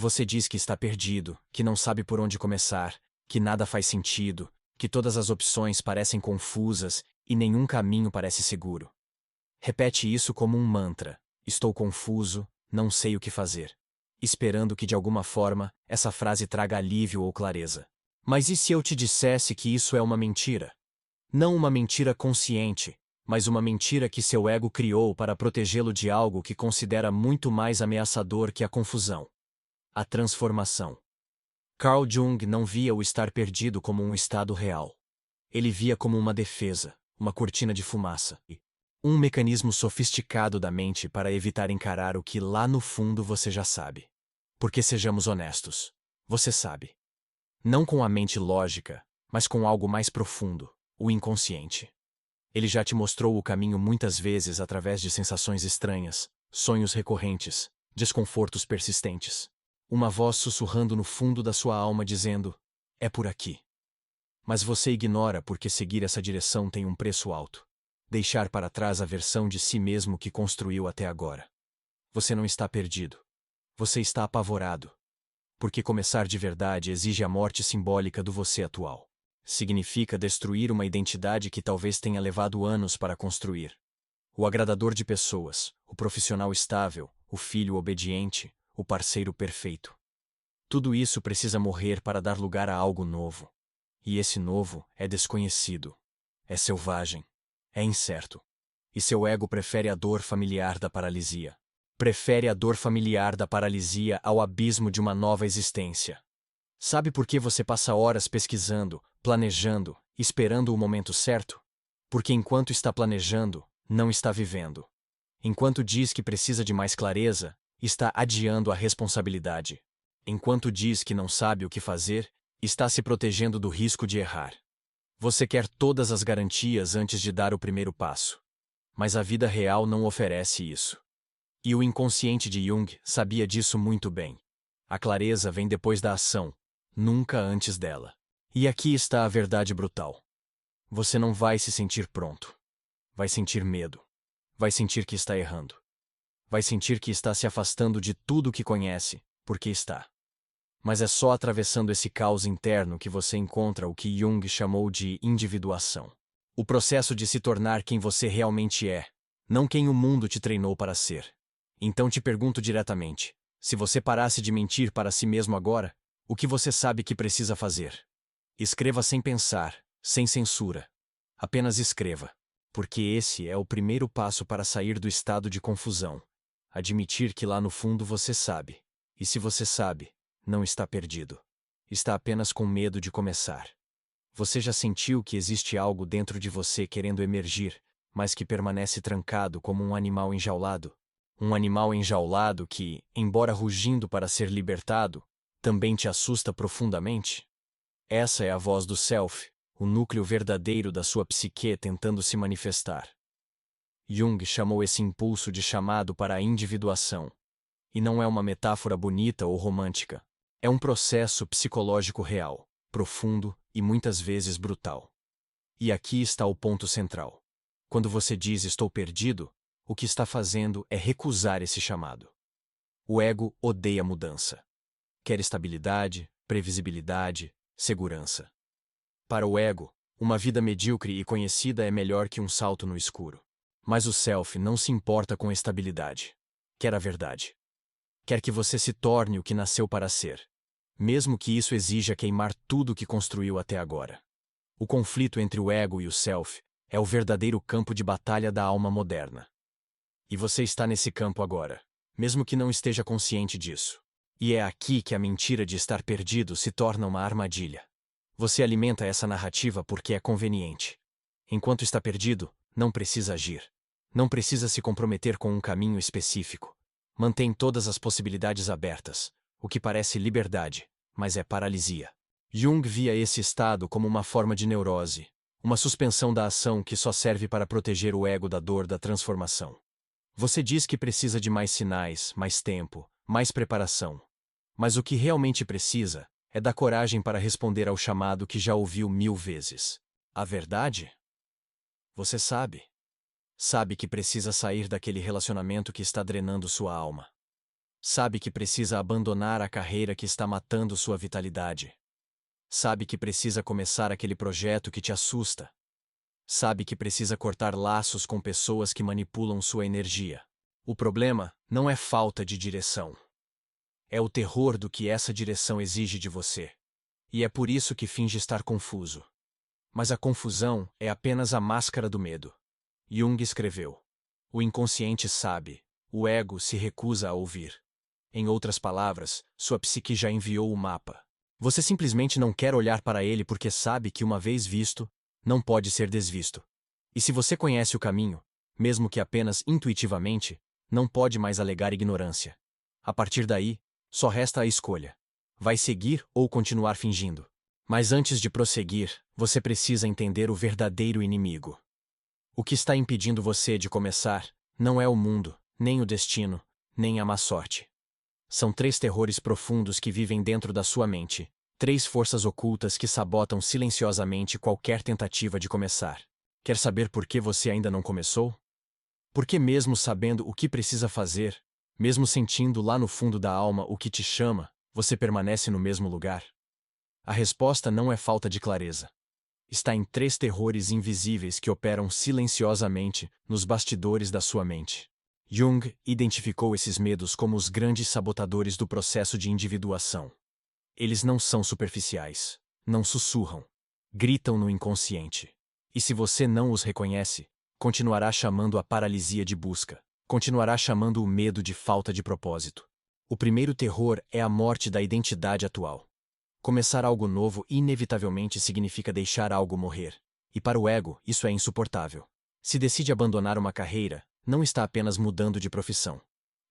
Você diz que está perdido, que não sabe por onde começar, que nada faz sentido, que todas as opções parecem confusas e nenhum caminho parece seguro. Repete isso como um mantra: estou confuso, não sei o que fazer. Esperando que de alguma forma essa frase traga alívio ou clareza. Mas e se eu te dissesse que isso é uma mentira? Não uma mentira consciente, mas uma mentira que seu ego criou para protegê-lo de algo que considera muito mais ameaçador que a confusão: a transformação. Carl Jung não via o estar perdido como um estado real. Ele via como uma defesa, uma cortina de fumaça, um mecanismo sofisticado da mente para evitar encarar o que lá no fundo você já sabe. Porque sejamos honestos, você sabe. Não com a mente lógica, mas com algo mais profundo, o inconsciente. Ele já te mostrou o caminho muitas vezes através de sensações estranhas, sonhos recorrentes, desconfortos persistentes. Uma voz sussurrando no fundo da sua alma dizendo: é por aqui. Mas você ignora porque seguir essa direção tem um preço alto. Deixar para trás a versão de si mesmo que construiu até agora. Você não está perdido. Você está apavorado. Porque começar de verdade exige a morte simbólica do você atual. Significa destruir uma identidade que talvez tenha levado anos para construir. O agradador de pessoas, o profissional estável, o filho obediente, o parceiro perfeito. Tudo isso precisa morrer para dar lugar a algo novo. E esse novo é desconhecido. É selvagem. É incerto. E seu ego prefere a dor familiar da paralisia. Prefere a dor familiar da paralisia ao abismo de uma nova existência. Sabe por que você passa horas pesquisando, planejando, esperando o momento certo? Porque enquanto está planejando, não está vivendo. Enquanto diz que precisa de mais clareza, está adiando a responsabilidade. Enquanto diz que não sabe o que fazer, está se protegendo do risco de errar. Você quer todas as garantias antes de dar o primeiro passo. Mas a vida real não oferece isso. E o inconsciente de Jung sabia disso muito bem. A clareza vem depois da ação, nunca antes dela. E aqui está a verdade brutal. Você não vai se sentir pronto. Vai sentir medo. Vai sentir que está errando. Vai sentir que está se afastando de tudo o que conhece, porque está. Mas é só atravessando esse caos interno que você encontra o que Jung chamou de individuação. O processo de se tornar quem você realmente é, não quem o mundo te treinou para ser. Então te pergunto diretamente: se você parasse de mentir para si mesmo agora, o que você sabe que precisa fazer? Escreva sem pensar, sem censura. Apenas escreva. Porque esse é o primeiro passo para sair do estado de confusão. Admitir que lá no fundo você sabe. E se você sabe, não está perdido. Está apenas com medo de começar. Você já sentiu que existe algo dentro de você querendo emergir, mas que permanece trancado como um animal enjaulado? Um animal enjaulado que, embora rugindo para ser libertado, também te assusta profundamente? Essa é a voz do Self, o núcleo verdadeiro da sua psique tentando se manifestar. Jung chamou esse impulso de chamado para a individuação. E não é uma metáfora bonita ou romântica. É um processo psicológico real, profundo e muitas vezes brutal. E aqui está o ponto central. Quando você diz estou perdido, o que está fazendo é recusar esse chamado. O ego odeia mudança. Quer estabilidade, previsibilidade, segurança. Para o ego, uma vida medíocre e conhecida é melhor que um salto no escuro. Mas o self não se importa com a estabilidade. Quer a verdade. Quer que você se torne o que nasceu para ser, mesmo que isso exija queimar tudo o que construiu até agora. O conflito entre o ego e o self é o verdadeiro campo de batalha da alma moderna. E você está nesse campo agora, mesmo que não esteja consciente disso. E é aqui que a mentira de estar perdido se torna uma armadilha. Você alimenta essa narrativa porque é conveniente. Enquanto está perdido, não precisa agir. Não precisa se comprometer com um caminho específico. Mantém todas as possibilidades abertas, o que parece liberdade, mas é paralisia. Jung via esse estado como uma forma de neurose, uma suspensão da ação que só serve para proteger o ego da dor da transformação. Você diz que precisa de mais sinais, mais tempo, mais preparação. Mas o que realmente precisa é da coragem para responder ao chamado que já ouviu 1000 vezes. A verdade? Você sabe. Sabe que precisa sair daquele relacionamento que está drenando sua alma. Sabe que precisa abandonar a carreira que está matando sua vitalidade. Sabe que precisa começar aquele projeto que te assusta. Sabe que precisa cortar laços com pessoas que manipulam sua energia. O problema não é falta de direção. É o terror do que essa direção exige de você. E é por isso que finge estar confuso. Mas a confusão é apenas a máscara do medo. Jung escreveu: o inconsciente sabe, o ego se recusa a ouvir. Em outras palavras, sua psique já enviou o mapa. Você simplesmente não quer olhar para ele porque sabe que, uma vez visto, não pode ser desvisto. E se você conhece o caminho, mesmo que apenas intuitivamente, não pode mais alegar ignorância. A partir daí, só resta a escolha. Vai seguir ou continuar fingindo? Mas antes de prosseguir, você precisa entender o verdadeiro inimigo. O que está impedindo você de começar não é o mundo, nem o destino, nem a má sorte. São 3 terrores profundos que vivem dentro da sua mente, 3 forças ocultas que sabotam silenciosamente qualquer tentativa de começar. Quer saber por que você ainda não começou? Porque mesmo sabendo o que precisa fazer, mesmo sentindo lá no fundo da alma o que te chama, você permanece no mesmo lugar? A resposta não é falta de clareza. Está em 3 terrores invisíveis que operam silenciosamente nos bastidores da sua mente. Jung identificou esses medos como os grandes sabotadores do processo de individuação. Eles não são superficiais, não sussurram, gritam no inconsciente. E se você não os reconhece, continuará chamando a paralisia de busca, continuará chamando o medo de falta de propósito. O primeiro terror é a morte da identidade atual. Começar algo novo inevitavelmente significa deixar algo morrer. E para o ego, isso é insuportável. Se decide abandonar uma carreira, não está apenas mudando de profissão.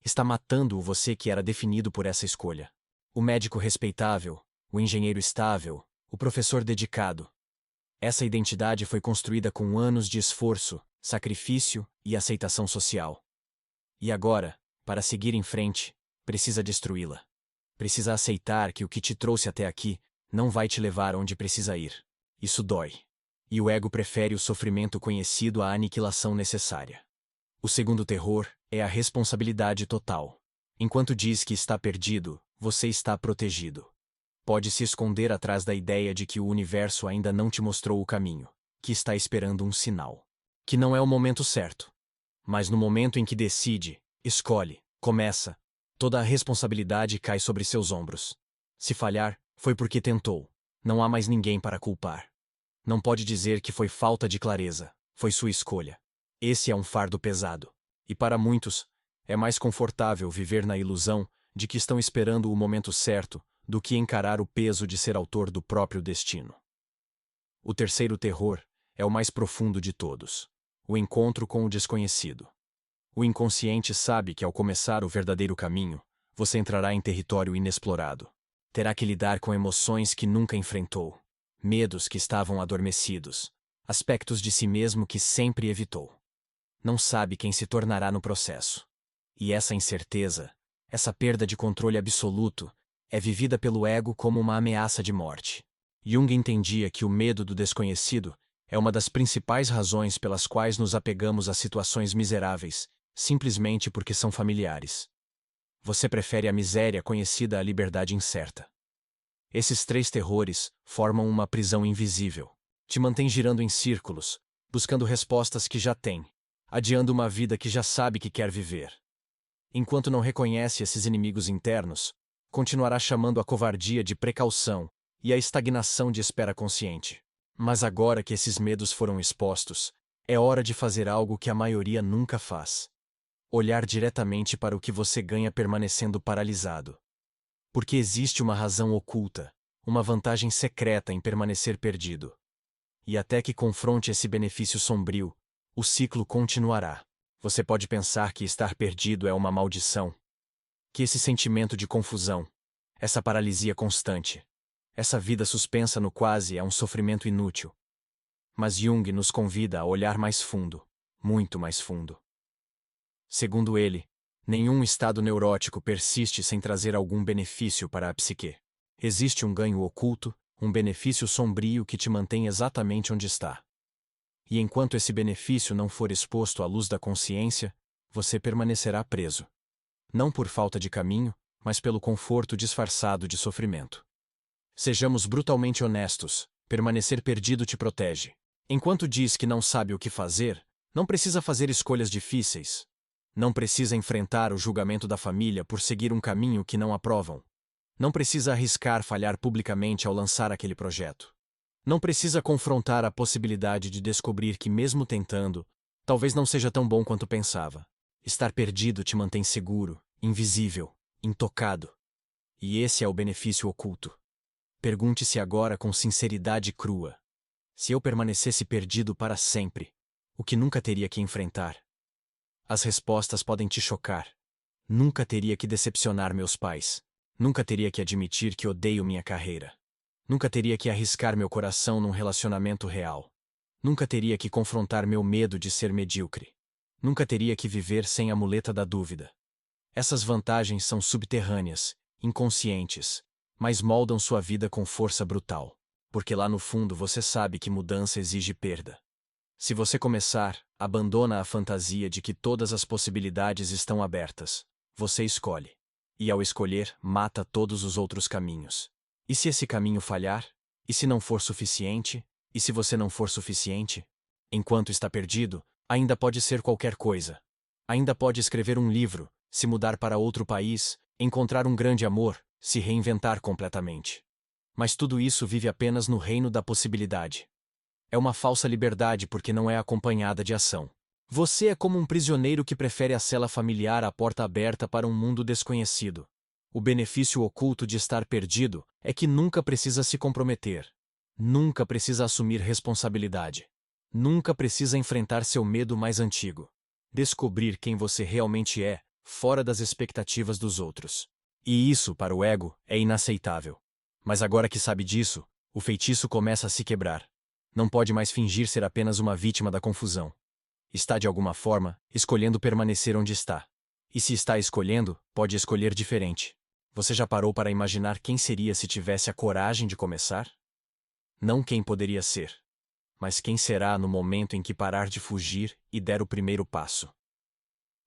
Está matando o você que era definido por essa escolha. O médico respeitável, o engenheiro estável, o professor dedicado. Essa identidade foi construída com anos de esforço, sacrifício e aceitação social. E agora, para seguir em frente, precisa destruí-la. Precisa aceitar que o que te trouxe até aqui não vai te levar onde precisa ir. Isso dói. E o ego prefere o sofrimento conhecido à aniquilação necessária. O segundo terror é a responsabilidade total. Enquanto diz que está perdido, você está protegido. Pode se esconder atrás da ideia de que o universo ainda não te mostrou o caminho, que está esperando um sinal. Que não é o momento certo. Mas no momento em que decide, escolhe, começa, toda a responsabilidade cai sobre seus ombros. Se falhar, foi porque tentou. Não há mais ninguém para culpar. Não pode dizer que foi falta de clareza, foi sua escolha. Esse é um fardo pesado. E para muitos, é mais confortável viver na ilusão de que estão esperando o momento certo do que encarar o peso de ser autor do próprio destino. O terceiro terror é o mais profundo de todos: o encontro com o desconhecido. O inconsciente sabe que, ao começar o verdadeiro caminho, você entrará em território inexplorado. Terá que lidar com emoções que nunca enfrentou, medos que estavam adormecidos, aspectos de si mesmo que sempre evitou. Não sabe quem se tornará no processo. E essa incerteza, essa perda de controle absoluto, é vivida pelo ego como uma ameaça de morte. Jung entendia que o medo do desconhecido é uma das principais razões pelas quais nos apegamos a situações miseráveis, simplesmente porque são familiares. Você prefere a miséria conhecida à liberdade incerta. Esses 3 terrores formam uma prisão invisível. Te mantém girando em círculos, buscando respostas que já tem, adiando uma vida que já sabe que quer viver. Enquanto não reconhece esses inimigos internos, continuará chamando a covardia de precaução e a estagnação de espera consciente. Mas agora que esses medos foram expostos, é hora de fazer algo que a maioria nunca faz: olhar diretamente para o que você ganha permanecendo paralisado. Porque existe uma razão oculta, uma vantagem secreta em permanecer perdido. E até que confronte esse benefício sombrio, o ciclo continuará. Você pode pensar que estar perdido é uma maldição, que esse sentimento de confusão, essa paralisia constante, essa vida suspensa no quase é um sofrimento inútil. Mas Jung nos convida a olhar mais fundo, muito mais fundo. Segundo ele, nenhum estado neurótico persiste sem trazer algum benefício para a psique. Existe um ganho oculto, um benefício sombrio que te mantém exatamente onde está. E enquanto esse benefício não for exposto à luz da consciência, você permanecerá preso. não por falta de caminho, mas pelo conforto disfarçado de sofrimento. Sejamos brutalmente honestos, permanecer perdido te protege. Enquanto diz que não sabe o que fazer, não precisa fazer escolhas difíceis. Não precisa enfrentar o julgamento da família por seguir um caminho que não aprovam. Não precisa arriscar falhar publicamente ao lançar aquele projeto. Não precisa confrontar a possibilidade de descobrir que, mesmo tentando, talvez não seja tão bom quanto pensava. Estar perdido te mantém seguro, invisível, intocado. E esse é o benefício oculto. Pergunte-se agora com sinceridade crua: se eu permanecesse perdido para sempre, o que nunca teria que enfrentar? As respostas podem te chocar. Nunca teria que decepcionar meus pais. Nunca teria que admitir que odeio minha carreira. Nunca teria que arriscar meu coração num relacionamento real. Nunca teria que confrontar meu medo de ser medíocre. Nunca teria que viver sem a muleta da dúvida. Essas vantagens são subterrâneas, inconscientes, mas moldam sua vida com força brutal, porque lá no fundo você sabe que mudança exige perda. Se você começar, abandona a fantasia de que todas as possibilidades estão abertas. Você escolhe. E ao escolher, mata todos os outros caminhos. E se esse caminho falhar? E se não for suficiente? E se você não for suficiente? Enquanto está perdido, ainda pode ser qualquer coisa. Ainda pode escrever um livro, se mudar para outro país, encontrar um grande amor, se reinventar completamente. Mas tudo isso vive apenas no reino da possibilidade. É uma falsa liberdade porque não é acompanhada de ação. Você é como um prisioneiro que prefere a cela familiar à porta aberta para um mundo desconhecido. O benefício oculto de estar perdido é que nunca precisa se comprometer. Nunca precisa assumir responsabilidade. Nunca precisa enfrentar seu medo mais antigo. Descobrir quem você realmente é, fora das expectativas dos outros. E isso, para o ego, é inaceitável. Mas agora que sabe disso, o feitiço começa a se quebrar. Não pode mais fingir ser apenas uma vítima da confusão. Está, de alguma forma, escolhendo permanecer onde está. E se está escolhendo, pode escolher diferente. Você já parou para imaginar quem seria se tivesse a coragem de começar? Não quem poderia ser, mas quem será no momento em que parar de fugir e der o primeiro passo.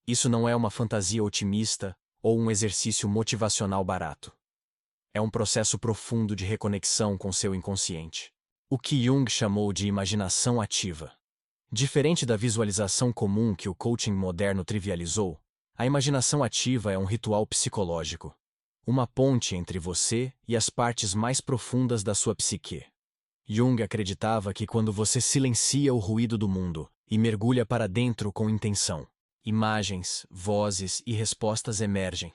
Isso não é uma fantasia otimista ou um exercício motivacional barato. É um processo profundo de reconexão com seu inconsciente. O que Jung chamou de imaginação ativa. Diferente da visualização comum que o coaching moderno trivializou, a imaginação ativa é um ritual psicológico. Uma ponte entre você e as partes mais profundas da sua psique. Jung acreditava que quando você silencia o ruído do mundo e mergulha para dentro com intenção, imagens, vozes e respostas emergem.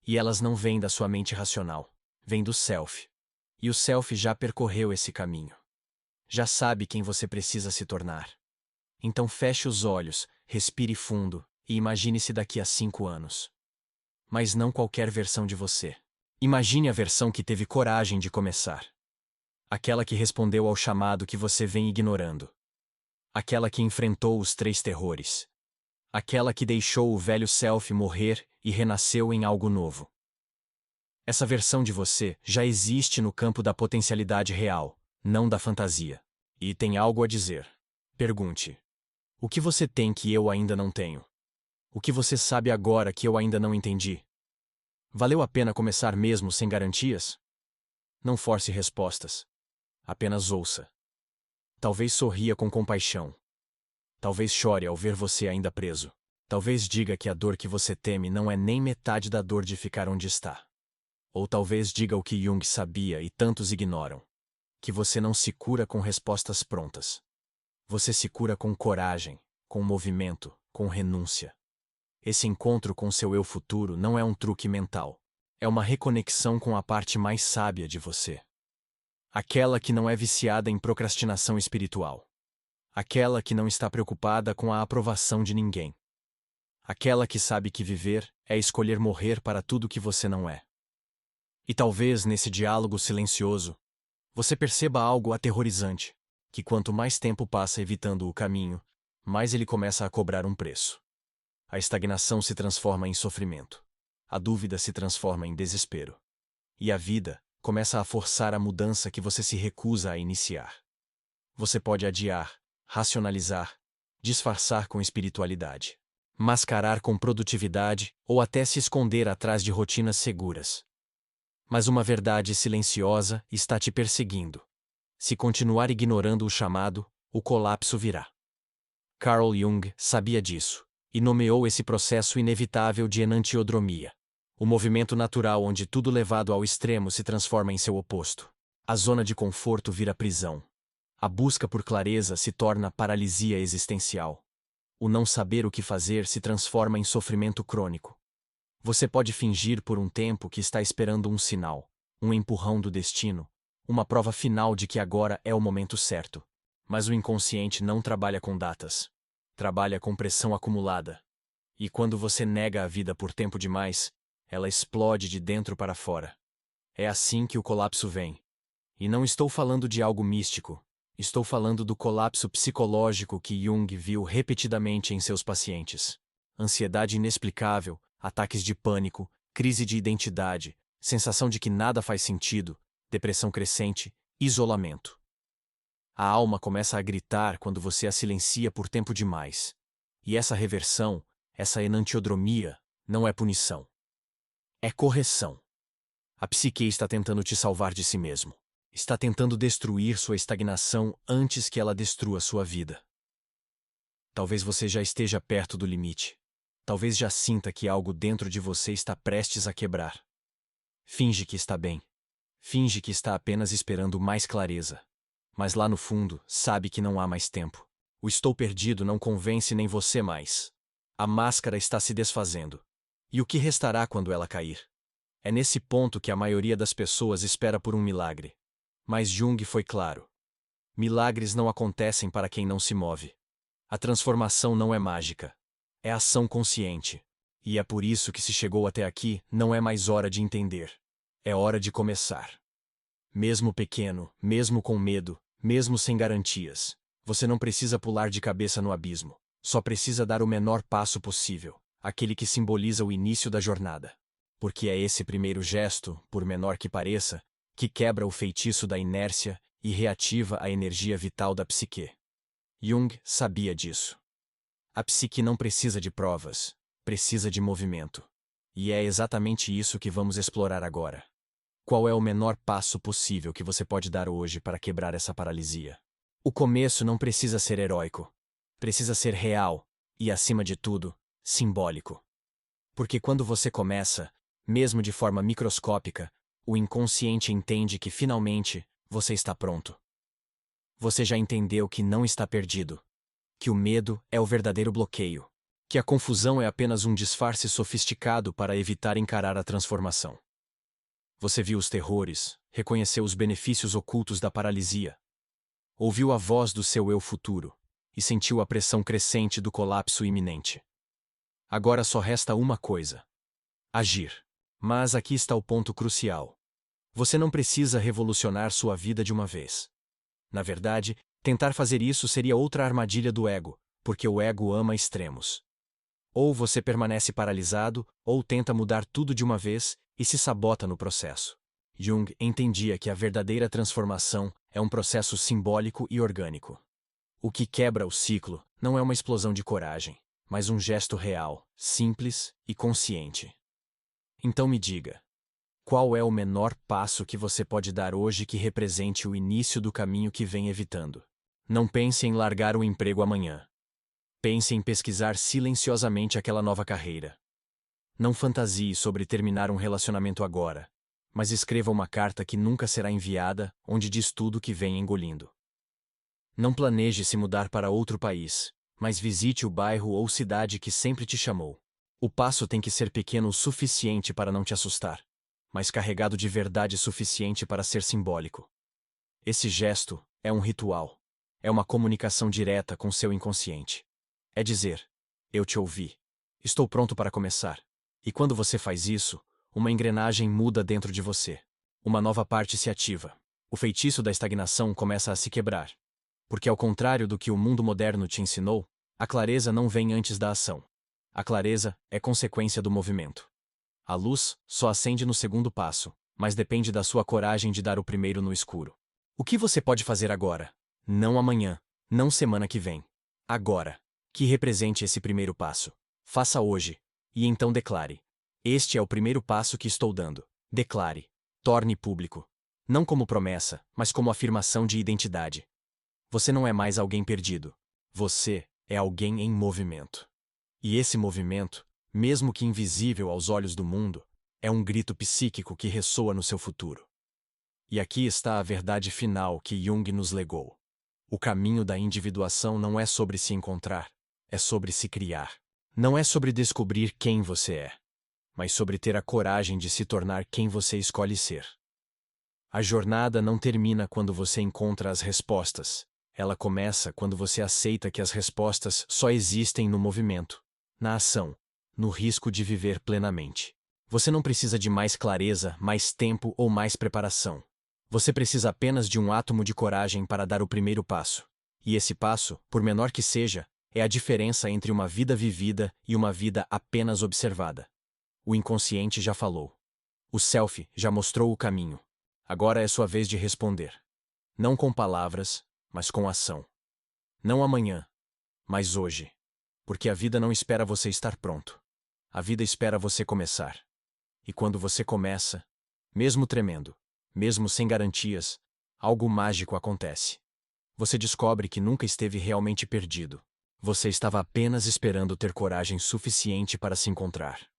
E elas não vêm da sua mente racional, vêm do self. E o self já percorreu esse caminho. Já sabe quem você precisa se tornar. Então feche os olhos, respire fundo e imagine-se daqui a 5 anos. Mas não qualquer versão de você. Imagine a versão que teve coragem de começar. Aquela que respondeu ao chamado que você vem ignorando. Aquela que enfrentou os 3 terrores. Aquela que deixou o velho self morrer e renasceu em algo novo. Essa versão de você já existe no campo da potencialidade real, não da fantasia. E tem algo a dizer. Pergunte: o que você tem que eu ainda não tenho? O que você sabe agora que eu ainda não entendi? Valeu a pena começar mesmo sem garantias? Não force respostas. Apenas ouça. Talvez sorria com compaixão. Talvez chore ao ver você ainda preso. Talvez diga que a dor que você teme não é nem metade da dor de ficar onde está. Ou talvez diga o que Jung sabia e tantos ignoram: que você não se cura com respostas prontas. Você se cura com coragem, com movimento, com renúncia. Esse encontro com seu eu futuro não é um truque mental. É uma reconexão com a parte mais sábia de você. Aquela que não é viciada em procrastinação espiritual. Aquela que não está preocupada com a aprovação de ninguém. Aquela que sabe que viver é escolher morrer para tudo que você não é. E talvez nesse diálogo silencioso, você perceba algo aterrorizante, que quanto mais tempo passa evitando o caminho, mais ele começa a cobrar um preço. A estagnação se transforma em sofrimento. A dúvida se transforma em desespero. E a vida começa a forçar a mudança que você se recusa a iniciar. Você pode adiar, racionalizar, disfarçar com espiritualidade. mascarar com produtividade ou até se esconder atrás de rotinas seguras. Mas uma verdade silenciosa está te perseguindo. Se continuar ignorando o chamado, o colapso virá. Carl Jung sabia disso, e nomeou esse processo inevitável de enantiodromia. O movimento natural onde tudo levado ao extremo se transforma em seu oposto. A zona de conforto vira prisão. A busca por clareza se torna paralisia existencial. O não saber o que fazer se transforma em sofrimento crônico. Você pode fingir por um tempo que está esperando um sinal, um empurrão do destino, uma prova final de que agora é o momento certo. Mas o inconsciente não trabalha com datas. Trabalha com pressão acumulada. E quando você nega a vida por tempo demais, ela explode de dentro para fora. É assim que o colapso vem. E não estou falando de algo místico. Estou falando do colapso psicológico que Jung viu repetidamente em seus pacientes. Ansiedade inexplicável, ataques de pânico, crise de identidade, sensação de que nada faz sentido, depressão crescente, isolamento. A alma começa a gritar quando você a silencia por tempo demais. E essa reversão, essa enantiodromia, não é punição. É correção. A psique está tentando te salvar de si mesmo. Está tentando destruir sua estagnação antes que ela destrua sua vida. Talvez você já esteja perto do limite. Talvez já sinta que algo dentro de você está prestes a quebrar. Finge que está bem. Finge que está apenas esperando mais clareza. Mas lá no fundo, sabe que não há mais tempo. O estou perdido não convence nem você mais. A máscara está se desfazendo. E o que restará quando ela cair? É nesse ponto que a maioria das pessoas espera por um milagre. Mas Jung foi claro. Milagres não acontecem para quem não se move. A transformação não é mágica. É ação consciente. E é por isso que se chegou até aqui, não é mais hora de entender. É hora de começar. Mesmo pequeno, mesmo com medo, mesmo sem garantias, você não precisa pular de cabeça no abismo. Só precisa dar o menor passo possível, aquele que simboliza o início da jornada. Porque é esse primeiro gesto, por menor que pareça, que quebra o feitiço da inércia e reativa a energia vital da psique. Jung sabia disso. A psique não precisa de provas, precisa de movimento. E é exatamente isso que vamos explorar agora. Qual é o menor passo possível que você pode dar hoje para quebrar essa paralisia? O começo não precisa ser heróico. Precisa ser real e, acima de tudo, simbólico. Porque quando você começa, mesmo de forma microscópica, o inconsciente entende que finalmente você está pronto. Você já entendeu que não está perdido. Que o medo é o verdadeiro bloqueio. Que a confusão é apenas um disfarce sofisticado para evitar encarar a transformação. Você viu os terrores, reconheceu os benefícios ocultos da paralisia. Ouviu a voz do seu eu futuro e sentiu a pressão crescente do colapso iminente. Agora só resta uma coisa: agir. Mas aqui está o ponto crucial. Você não precisa revolucionar sua vida de uma vez. Na verdade, tentar fazer isso seria outra armadilha do ego, porque o ego ama extremos. Ou você permanece paralisado, ou tenta mudar tudo de uma vez e se sabota no processo. Jung entendia que a verdadeira transformação é um processo simbólico e orgânico. O que quebra o ciclo não é uma explosão de coragem, mas um gesto real, simples e consciente. Então me diga, qual é o menor passo que você pode dar hoje que represente o início do caminho que vem evitando? Não pense em largar o emprego amanhã. Pense em pesquisar silenciosamente aquela nova carreira. Não fantasie sobre terminar um relacionamento agora, mas escreva uma carta que nunca será enviada, onde diz tudo o que vem engolindo. Não planeje se mudar para outro país, mas visite o bairro ou cidade que sempre te chamou. O passo tem que ser pequeno o suficiente para não te assustar, mas carregado de verdade suficiente para ser simbólico. Esse gesto é um ritual. É uma comunicação direta com seu inconsciente. É dizer: eu te ouvi. Estou pronto para começar. E quando você faz isso, uma engrenagem muda dentro de você. Uma nova parte se ativa. O feitiço da estagnação começa a se quebrar. Porque, ao contrário do que o mundo moderno te ensinou, a clareza não vem antes da ação. A clareza é consequência do movimento. A luz só acende no segundo passo, mas depende da sua coragem de dar o primeiro no escuro. O que você pode fazer agora? Não amanhã, não semana que vem. Agora. Que represente esse primeiro passo. Faça hoje, e então declare: este é o primeiro passo que estou dando. Declare. Torne público. Não como promessa, mas como afirmação de identidade. Você não é mais alguém perdido. Você é alguém em movimento. E esse movimento, mesmo que invisível aos olhos do mundo, é um grito psíquico que ressoa no seu futuro. E aqui está a verdade final que Jung nos legou. O caminho da individuação não é sobre se encontrar, é sobre se criar. Não é sobre descobrir quem você é, mas sobre ter a coragem de se tornar quem você escolhe ser. A jornada não termina quando você encontra as respostas. Ela começa quando você aceita que as respostas só existem no movimento, na ação, no risco de viver plenamente. Você não precisa de mais clareza, mais tempo ou mais preparação. Você precisa apenas de um átomo de coragem para dar o primeiro passo. E esse passo, por menor que seja, é a diferença entre uma vida vivida e uma vida apenas observada. O inconsciente já falou. O self já mostrou o caminho. Agora é sua vez de responder. Não com palavras, mas com ação. Não amanhã, mas hoje. Porque a vida não espera você estar pronto. A vida espera você começar. E quando você começa, mesmo tremendo, mesmo sem garantias, algo mágico acontece. Você descobre que nunca esteve realmente perdido. Você estava apenas esperando ter coragem suficiente para se encontrar.